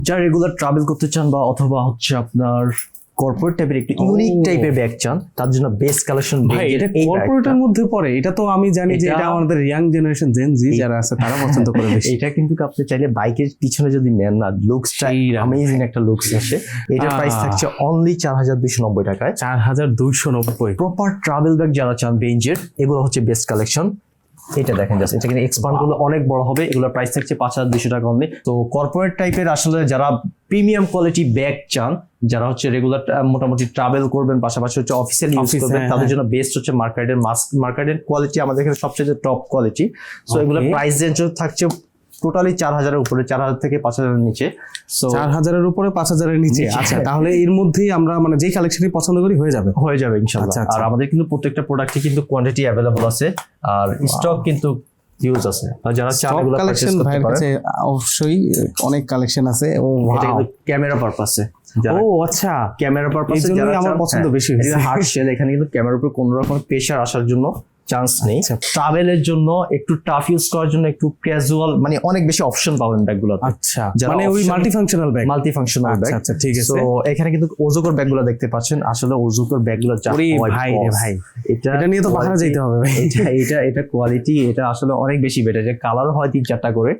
যারা regular travel করতে চান বা অথবা হচ্ছে আপনার কর্পোরেট টাইপের একটু ইউনিক টাইপের ব্যাগ চান, তার জন্য বেস্ট কালেকশন। ভাই এটা কর্পোরেটের মধ্যে পড়ে, এটা তো আমি জানি যে এটা আমাদের ইয়াং জেনারেশন জেন জি যারা আছে তারা পছন্দ করে বেশি। এটা কিন্তু আপনি চাইলে বাইকের পিছনে যদি নেন না, লুকসটা অ্যামেজিং একটা লুকস আসে। এটার প্রাইস থাকছে অনলি 4290 টাকায়। 4290। প্রপার ট্রাভেল ব্যাগ যারা চান বেঞ্জের, এগুলো হচ্ছে বেস্ট কালেকশন। এটা দেখেন জাস্ট, এটা কিন্তু এক্সপান্ড গুলো অনেক বড় হবে। এগুলোর প্রাইস থাকছে 5200 টাকা অনলি। তো কর্পোরেট টাইপের আসলে যারা প্রিমিয়াম কোয়ালিটি ব্যাগ চান, যারা হচ্ছে রেগুলার মোটামুটি ট্রাভেল করবেন, পাশাপাশি হচ্ছে অফিসিয়াল ইউজ করবেন, তাদের জন্য বেস্ট হচ্ছে মার্কেটের মার্কেটের কোয়ালিটি আমাদের এখানে সবচেয়ে টপ কোয়ালিটি। সো এগুলোর প্রাইস রেঞ্জ থাকছে টোটালি 4000-এর উপরে, 4000 থেকে 5000-এর নিচে। সো 4000-এর উপরে 5000-এর নিচে। আচ্ছা, তাহলে এর মধ্যেই আমরা মানে যেই কালেকশনই পছন্দ করি হয়ে যাবে ইনশাআল্লাহ। আর আমাদের কিন্তু প্রত্যেকটা প্রোডাক্টে কিন্তু কোয়ান্টিটি অ্যাভেলেবল আছে, আর স্টক কিন্তু হিউজ আছে। যারা চান এগুলো পারচেজ করতে পারেন। অবশ্যই অনেক কালেকশন আছে। ও এটা কিন্তু ক্যামেরা পারপাসে। ও আচ্ছা, ক্যামেরা পারপাসে যারা আমার পছন্দ বেশি হয়েছে। হার্ড শেল, এখানে কিন্তু ক্যামেরার উপর কোনো রকম প্রেসার আসার জন্য চান্স নেই। ট্রাভেলের জন্য একটু টাফ ইউজ করার জন্য একটু ক্যাজুয়াল, মানে অনেক বেশি অপশন পাবেন ব্যাগগুলোতে। আচ্ছা, মানে ওই মাল্টিফাংশনাল ব্যাগ। ব্যাগ। আচ্ছা ঠিক আছে। তো এখানে কিন্তু ওজোকর ব্যাগগুলো দেখতে পাচ্ছেন। আসলে ওজোকর ব্যাগগুলো যা ভাই রে ভাই, এটা নিয়ে তো বাহারা যেতে হবে ভাই। এটা কোয়ালিটি, এটা আসলে অনেক বেশি বেটার। যে কালার হয় 3-4টা করে,